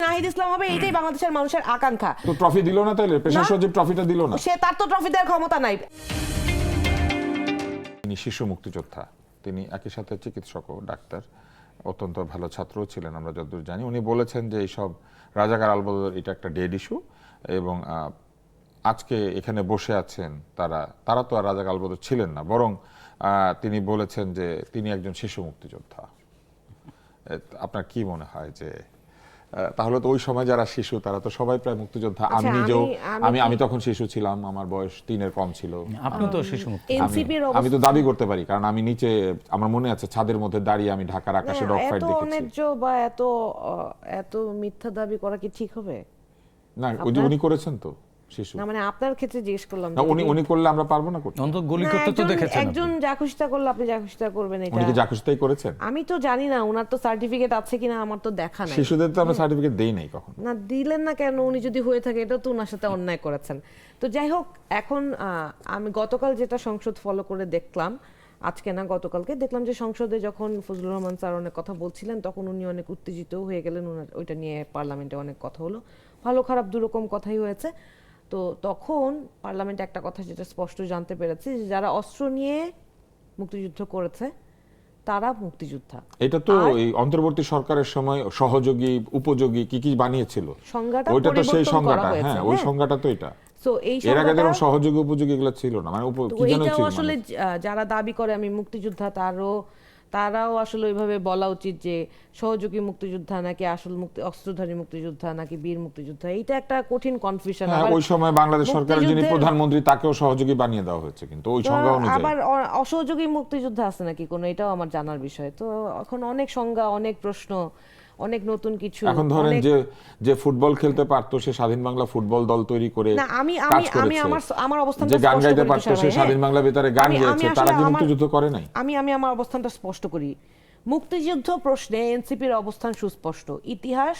নাহিদ ইসলাম হবে, এটাই বাংলাদেশের মানুষের আকাঙ্ক্ষা। তো ট্রফি দিল না, তাইলে পেশার সচিব ট্রফিটা দিল না। সে তার তো ট্রফি দেওয়ার ক্ষমতা নাই। তিনি শিশু মুক্তিযোদ্ধা, তিনি একই সাথে চিকিৎসকও, ডাক্তার, অত্যন্ত ভালো ছাত্রও ছিলেন আমরা যতদূর জানি। উনি বলেছেন যে এইসব রাজাকার আলবদর এটা একটা ডেড ইস্যু, এবং আজকে এখানে বসে আছেন তারা তো আর রাজাকার আলবদর ছিলেন না, বরং তিনি বলেছেন যে তিনি একজন শিশু মুক্তিযোদ্ধা। আপনার কি মনে হয় যে তাহলে তো ওই সময় যারা শিশু তারা তো সবাই প্রায় মুক্তিযোদ্ধা। আমি নিজেও, আমি তখন শিশু ছিলাম, আমার বয়স 3-এর কম ছিল। আপনি তো শিশু মুক্তি। আমি তো দাবি করতে পারি, কারণ আমি নিচে, আমার মনে আছে ছাদের মধ্যে দাঁড়িয়ে আমি ঢাকার আকাশে ডগ ফাইট দেখেছি। অন্যায্য বা এত মিথ্যা দাবি করা কি ঠিক হবে? না, ওই যে উনি করেছেন তো শিশু। না মানে আপনার ক্ষেত্রে জিজ্ঞেস করলাম। না, উনি করলে আমরা পারবো না করতে? অন্তত গুলি করতে তো দেখেছেন একজন যা খুশিতা করলে আপনি যা খুশিতা করবেন, এটা উনি কি যা খুশিতাই করেছেন? আমি তো জানি না, ওনার তো সার্টিফিকেট আছে কিনা আমার তো দেখা নাই। শিশুদের তো আমরা সার্টিফিকেট দেই নাই কখনো। না দিলেন না কেন? উনি যদি হয়ে থাকে এটা তো ওনার সাথে অন্যায় করেছেন। তো যাই হোক, এখন আমি গতকাল যেটা সংসদ ফলো করে দেখলাম, আজকে না গতকালকে দেখলাম যে সংসদে যখন ফজলুর রহমান স্যার অনেক কথা বলছিলেন তখন উনি অনেক উত্তেজিত হয়ে গেলেন। ওইটা নিয়ে পার্লামেন্টে অনেক কথা হলো, ভালো খারাপ দুরকম কথাই হয়েছে। তো তখন পার্লামেন্টে একটা কথা যেটা স্পষ্ট জানতে পেরেছি, যে যারা অস্ত্র নিয়ে মুক্তিযুদ্ধ করেছে তারা মুক্তিযোদ্ধা। এটা তো এই অন্তর্বর্তী সরকারের সময় সহযোগী, উপযোগী কি কি বানিয়েছিল, সংজ্ঞাটা ওইটা তো সেই সংজ্ঞাটা। হয়েছে, হ্যাঁ, ওই সংজ্ঞাটা তো এটা। সো এই এর আগে সংজ্ঞাটা, যেমন সহযোগী উপযোগী এগুলো ছিল না, মানে কি যেন এইটাও ছিল। আসলে যারা দাবি করে আমি মুক্তিযোদ্ধা তারাও আসলে ওইভাবে বলা উচিত যে সহযোগী মুক্তিযোদ্ধা নাকি আসল অস্ত্রধারী মুক্তিযোদ্ধা নাকি বীর মুক্তিযোদ্ধা। এইটা একটা কঠিন কনফিউশন। ওই সময় বাংলাদেশ সরকারের যিনি প্রধানমন্ত্রী তাকেও সহযোগী বানিয়ে দেওয়া হয়েছে, কিন্তু ওই সংজ্ঞা অনুযায়ী। আবার অসহযোগী মুক্তিযোদ্ধা আছে নাকি কোনো, এটাও আমার জানার বিষয়। তো এখন অনেক সংজ্ঞা, অনেক প্রশ্ন, অনেক নতুন কিছু। এখন ধরেন যে ফুটবল খেলতে পারতো সে স্বাধীন বাংলা ফুটবল দল তৈরি করে না, আমি আমার অবস্থানটা যে গান স্পষ্ট গাইতে করি পারতো তুষার সে ভাই, স্বাধীন বাংলা ভিতরে গান গেয়েছে, তারা কি মুক্তিযুদ্ধ করে নাই? আমি আমার অবস্থানটা স্পষ্ট করি। মুক্তিযুদ্ধ প্রশ্নে এনসিপির অবস্থান সুস্পষ্ট। ইতিহাস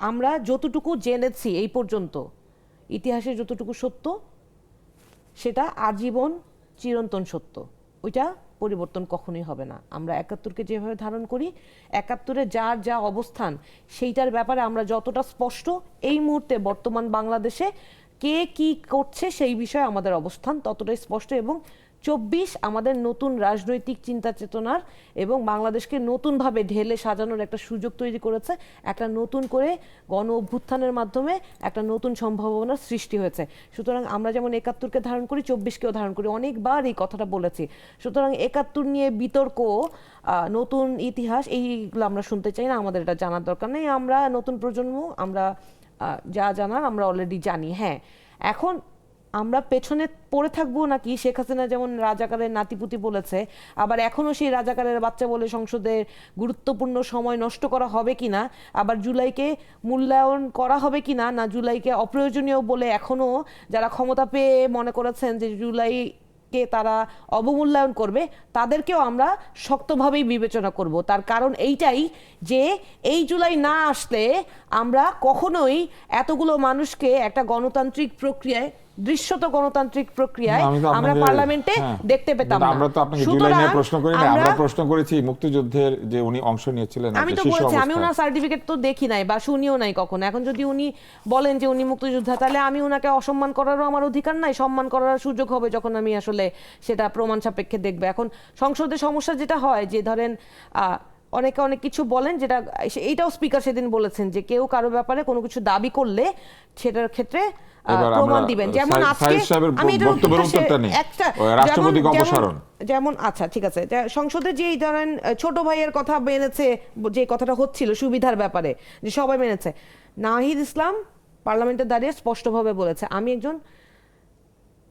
আমরা যতটুকু জেনেছি এই পর্যন্ত, ইতিহাসে যতটুকু সত্য সেটা আজীবন চিরন্তন সত্য, ওইটা পরিবর্তন কখনোই হবে না। আমরা ৭১-কে যেভাবে ধারণ করি, ৭১-এ যার যা অবস্থান সেইটার ব্যাপারে আমরা যতটা স্পষ্ট, এই মুহূর্তে বর্তমান বাংলাদেশে কে কি করছে সেই বিষয়ে আমাদের অবস্থান ততটাই স্পষ্ট। এবং ২৪ আমাদের নতুন রাজনৈতিক চিন্তা চেতনার এবং বাংলাদেশকে নতুনভাবে ঢেলে সাজানোর একটা সুযোগ তৈরি করেছে। একটা নতুন করে গণ অভ্যুত্থানের মাধ্যমে একটা নতুন সম্ভাবনার সৃষ্টি হয়েছে। সুতরাং আমরা যেমন ৭১-কে ধারণ করি, ২৪-কেও ধারণ করি, অনেকবার এই কথাটা বলেছি। সুতরাং ৭১ নিয়ে বিতর্ক, নতুন ইতিহাস, এইগুলো আমরা শুনতে চাই না, আমাদের এটা জানার দরকার নেই। আমরা নতুন প্রজন্ম, আমরা যা জানার আমরা অলরেডি জানি। হ্যাঁ, এখন আমরা পেছনে পড়ে থাকবো নাকি, শেখ হাসিনা যেমন রাজাকারের নাতিপুতি বলেছে, আবার এখনো সেই রাজাকারের বাচ্চা বলে সংসদে গুরুত্বপূর্ণ সময় নষ্ট করা হবে কিনা, আবার জুলাইকে মূল্যায়ন করা হবে কিনা, না জুলাইকে অপ্রয়োজনীয় বলে এখনো যারা ক্ষমতা পেয়ে মনে করেছেন যে জুলাইকে তারা অবমূল্যায়ন করবে, তাদেরকেও আমরা শক্তভাবেই বিবেচনা করব। তার কারণ এইটাই যে এই জুলাই না আসলে আমরা কখনোই এতগুলো মানুষকে একটা গণতান্ত্রিক প্রক্রিয়ায়, দৃশ্যত গণতান্ত্রিক প্রক্রিয়ায় আমরা পার্লামেন্টে দেখতে পেতাম না। আমরা তো আপনাকে জুলাই নিয়ে প্রশ্ন করি না, আমরা প্রশ্ন করেছি মুক্তিযুদ্ধের যে উনি অংশ নিয়েছিলেন। আমি তো বলেছি, আমি ওনার সার্টিফিকেট তো দেখি নাই বা শুনিও নাই কখনো। এখন যদি উনি বলেন যে উনি মুক্তিযোদ্ধা, তাহলে আমি ওনাকে অসম্মান করারও আমার অধিকার নাই। সম্মান করার সুযোগ হবে যখন আমি আসলে সেটা প্রমাণ সাপেক্ষে দেখবো। এখন সংসদের সমস্যা যেটা হয় যে ধরেন অনেকে অনেক কিছু বলেন, যেটা এইটাও স্পিকার সেদিন বলেছেন যে কেউ কারো ব্যাপারে কোনো কিছু দাবি করলে সেটার ক্ষেত্রে প্রমাণ দিবেন। যেমন আজকে আমি যেমন, আচ্ছা ঠিক আছে, সংসদে যে ধরেন ছোট ভাইয়ের কথা মেনেছে, যে কথাটা হচ্ছিল সুবিধার ব্যাপারে, যে সবাই মেনেছে, নাহিদ ইসলাম পার্লামেন্টে দাঁড়িয়ে স্পষ্টভাবে বলেছে আমি একজন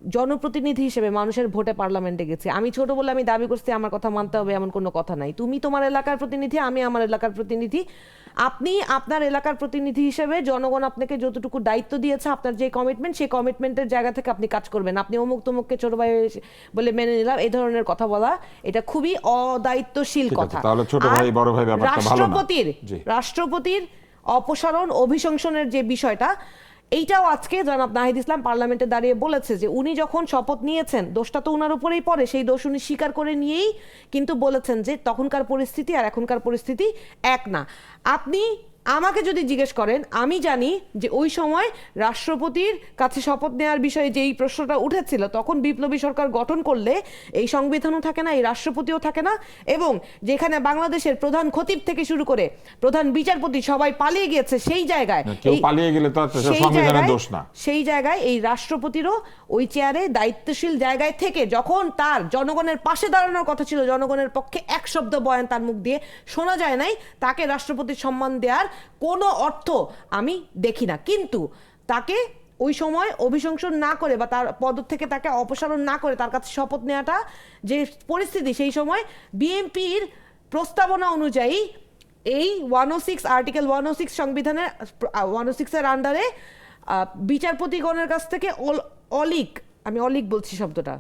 জনপ্রতিনিধি হিসেবে মানুষের ভোটে পার্লামেন্টে গেছি, আমি ছোট বলে আমি দাবি করছি আমার কথা মানতে হবে এমন কোনো কথা নাই। তুমি তোমার এলাকার প্রতিনিধি, আমি আমার এলাকার প্রতিনিধি। আপনি আপনার এলাকার প্রতিনিধি হিসেবে জনগণ আপনাকে যতটুকু দায়িত্ব দিয়েছে, আপনার যে কমিটমেন্ট, সেই কমিটমেন্টের জায়গা থেকে আপনি কাজ করবেন। আপনি অমুক তমুককে ছোট ভাই বলে মেনে নিলাম, এই ধরনের কথা বলা এটা খুবই অদায়িত্বশীল কথা। রাষ্ট্রপতির অপসারণ, অভিশংসনের যে বিষয়টা, এইটাও আজকে জনাব নাহিদ ইসলাম পার্লামেন্টে দাঁড়িয়ে বলেছে যে উনি যখন শপথ নিয়েছেন, দোষটা তো উনার উপরেই পড়ে, সেই দোষ উনি স্বীকার করে নিয়েই কিন্তু বলেছেন যে তখনকার পরিস্থিতি আর এখনকার পরিস্থিতি এক না। আপনি আমাকে যদি জিজ্ঞেস করেন, আমি জানি যে ওই সময় রাষ্ট্রপতির কাছে শপথ নেওয়ার বিষয়ে যেই প্রশ্নটা উঠেছিল, তখন বিপ্লবী সরকার গঠন করলে এই সংবিধানও থাকে না, এই রাষ্ট্রপতিও থাকে না, এবং যেখানে বাংলাদেশের প্রধান খতিব থেকে শুরু করে প্রধান বিচারপতি সবাই পালিয়ে গিয়েছে, সেই জায়গায় কেউ পালিয়ে গেলে তো আর সংবিধানের দোষ না। সেই জায়গায় এই রাষ্ট্রপতিরও ওই চেয়ারে দায়িত্বশীল জায়গায় থেকে যখন তার জনগণের পাশে দাঁড়ানোর কথা ছিল, জনগণের পক্ষে এক শব্দ বয়ান তার মুখ দিয়ে শোনা যায় নাই, তাকে রাষ্ট্রপতির সম্মান দেওয়ার কোনো অর্থ আমি দেখি না। কিন্তু তাকে ওই সময় অভিশংসন না করে বা তার পদ থেকে তাকে অপসারণ না করে তার কাছে শপথ নেওয়াটা যে পরিস্থিতি, সেই সময় বিএনপির প্রস্তাবনা অনুযায়ী এই 106 আর্টিকেল 106 সংবিধানের 106 এর আন্ডারে বিচারপতিগণের কাছ থেকে আমি অলিক বলছি শব্দটা,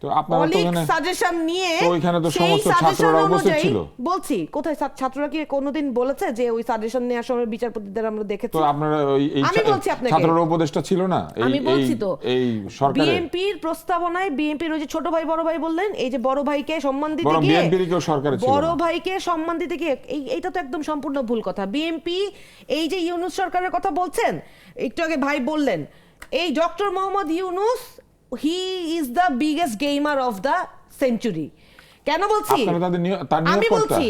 তো আপনারা তো অলিক এখানে সাজেশন নিয়ে, তো ওইখানে তো সেই সমস্ত সাজেশন ছাত্ররা উপস্থিত অনুযায়ী ছিল। বলছি, কোথায় ছাত্ররা কি কোনোদিন বলেছে যে ওই সাজেশন নেওয়ার সময় বিচারপতিদের আমরা দেখেছি? তো আপনারা এই আমি বলছি আপনাকে, ছাত্ররা উপদেষ্টা ছিল না আমি বলছি তো, এই সরকারে? বিএনপির প্রস্তাবনায় বিএনপির ওই যে ছোট ভাই বড় ভাই বললেন, এই যে বড় ভাইকে সম্মান দিতে বরং গিয়ে বিএনপির কেউ সরকারে ছিল বড় না। ভাইকে সম্মান দিতে গিয়ে এইটা তো একদম সম্পূর্ণ ভুল কথা। বিএনপি এই যে ইউনূস সরকারের কথা বলছেন, একটু আগে ভাই বললেন, এই doctor Mohammad Yunus, he is the biggest gamer of the century. কেন বলছি? আমি বলছি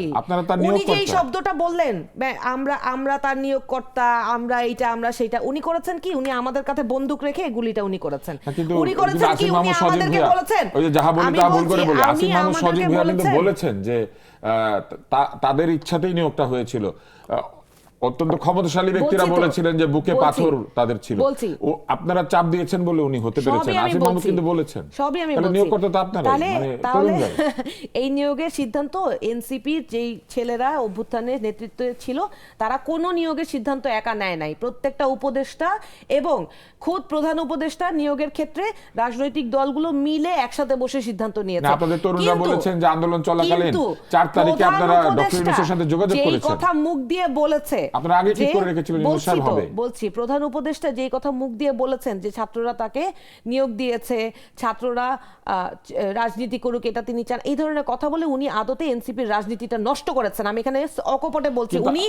উনি যে এই শব্দটা বললেন, আমরা তার নিয়োগকর্তা, আমরা এইটা আমরা সেটা, উনি করেছেন কি? উনি আমাদের কাছে বন্দুক রেখে গুলিটা উনি করেছেন। উনি করেছেন কি? উনি আমাদেরকে বলেছেন, ওই যে যাহা বলি তা ভুল করে বলি, আসিফ মাহমুদ সজীব ভুঁইয়া কিন্তু বলেছেন যে তাদের ইচ্ছাতেই নিয়োগটা হয়েছিল। অত্যন্ত ক্ষমতাশালী ব্যক্তিরা বলেছিলেন যে বুকে পাথর তাদের ছিল, ও আপনারা চাপ দিয়েছেন বলে উনি হতে পেরেছেন। আসিফ মাহমুদ কিন্তু বলেছেন, সবই আমি তাহলে বলছি। নিয়োগকর্তা তো আপনারাই, তাহলে এই নিয়োগের সিদ্ধান্ত এনসিপির যেই ছেলেরা অভ্যুত্থানের নেতৃত্বে ছিল, তারা কোনো নিয়োগের সিদ্ধান্ত একা নেয় নাই। প্রত্যেকটা উপদেষ্টা এবং খোদ প্রধান উপদেষ্টা নিয়োগের ক্ষেত্রে রাজনৈতিক দলগুলো মিলে একসাথে বসে সিদ্ধান্ত নিয়েছে। আপনাদের তরুণরা বলেছেন যে আন্দোলন চলাকালীন 4 তারিখে আপনারা ডক্টর ইউনূসের সাথে যোগাযোগ করেছেন, এই কথা মুখ দিয়ে বলেছে। আপনারা আগে ঠিক করে রেখেছিলেন ইউনূস সাহেব হবে। বলছি, প্রধান উপদেষ্টা যেই কথা মুখ দিয়ে বলেছেন যে ছাত্ররা তাকে নিয়োগ দিয়েছে, ছাত্ররা রাজনীতি করুক, এটা তিনি চান, এই ধরনের কথা বলে উনি আদতে এনসিপির রাজনীতিটা নষ্ট করেছেন। আমি এখানে অকপটে বলছি, উনি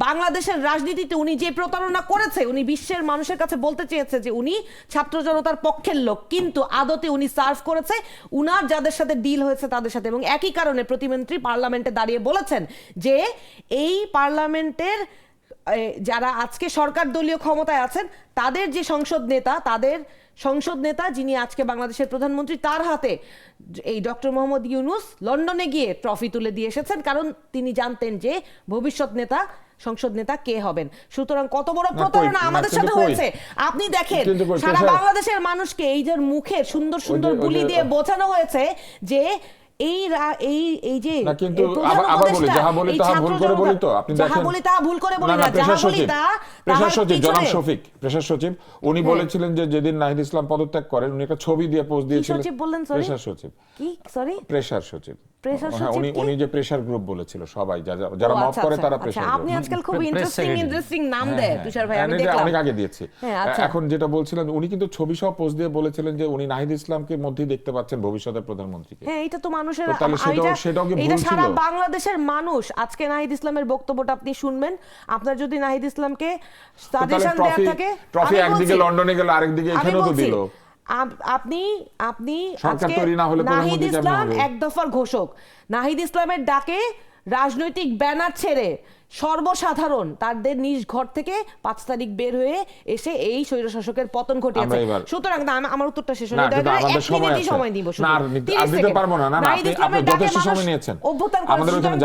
বাংলাদেশের রাজনীতিতে উনি যে প্রতারণা করেছে, উনি বিশ্বের মানুষের কাছে বলতে চেয়েছে যে উনি ছাত্র জনতার পক্ষের লোক, কিন্তু আদতে উনি সার্ভ করেছে উনার যাদের সাথে ডিল হয়েছে তাদের সাথে। এবং একই কারণে প্রতিমন্ত্রী পার্লামেন্টে দাঁড়িয়ে বলেছেন যে এই পার্লামেন্টের যারা আজকে সরকার দলীয় ক্ষমতায় আছেন, তাদের যে সংসদ নেতা যিনি আজকে বাংলাদেশের প্রধানমন্ত্রী, তার হাতে এই ডক্টর মোহাম্মদ ইউনূস লন্ডনে গিয়ে ট্রফি তুলে দিয়ে এসেছেন, কারণ তিনি জানতেন যে ভবিষ্যৎ সংসদ নেতা কে হবেন। সুতরাং কত বড় প্রতারণা আমাদের সাথে হয়েছে আপনি দেখেন। সারা বাংলাদেশের মানুষকে এই যে মুখে সুন্দর সুন্দর বুলি দিয়ে বোঝানো হয়েছে যে এই যে আবার বলি, যাহা বলি তাহা ভুল করে বলি, তো আপনি দেখেন, যাহা বলি তাহা ভুল করে বলি না, যাহা বলি তা প্রেসার সচিব জনাব শফিক, প্রেসার সচিব, উনি বলেছিলেন যে যেদিন নাহিদ ইসলাম পদত্যাগ করেন, উনি একটা ছবি দিয়ে পোস্ট দিয়েছিলেন। সচিব বললেন? সরি, প্রেসার সচিব কি? সরি, প্রেসার সচিব। হ্যাঁ, উনি যে প্রেসার গ্রুপ বলেছিল, সবাই যারা মত করে তারা প্রেসার গ্রুপ। আপনি আজকাল খুব ইন্টারেস্টিং নাম দেয় তুষার ভাই, আমি দেখলাম অনেক আগে দিয়েছি। এখন যেটা বলছিলেন, উনি কিন্তু ছবি সহ পোস্ট দিয়ে বলেছিলেন যে উনি নাহিদ ইসলামকে মধ্যেই দেখতে পাচ্ছেন ভবিষ্যতের প্রধানমন্ত্রীকে। হ্যাঁ, এটা তো মানুষের, সেটাও কি ভুল ছিল? সারা বাংলাদেশের মানুষ আজকে নাহিদ ইসলামের বক্তব্যটা আপনি শুনবেন, আপনার যদি নাহিদ ইসলামকে সাজেশন দেয়া থাকে, ট্রফি একদিকে লন্ডনে গেল, আরেকদিকে এখানেও তো দিল। আপনি সরকার তৈরি না হলে নাহিদ ইসলাম এক দফার ঘোষক। নাহিদ ইসলামের ডাকে রাজনৈতিক ব্যানার ছেড়ে সর্বসাধারণ তাদের নিজ ঘর থেকে 5 তারিখ বের হয়ে এসে এই স্বৈরশাসকের পতন ঘটিয়েছে। সুতরাং আমার উত্তরটা শেষ হলো, সময় দিব।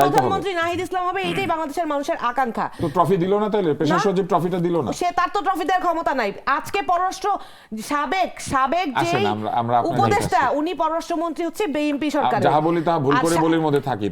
প্রধানমন্ত্রী নাহিদ ইসলাম হবে, এইটাই বাংলাদেশের মানুষের আকাঙ্ক্ষা। তো ট্রফি দিল না, তাহলে প্রেসার সচিব ট্রফিটা দিল না। সে তার তো ট্রফি দেওয়ার ক্ষমতা নাই। আজকে পররাষ্ট্র সাবেক যে উপদেষ্টা, উনি পররাষ্ট্রমন্ত্রী হচ্ছে বিএনপি সরকার। যাহা বলি তাহা ভুল করে বলির মধ্যে থাকি।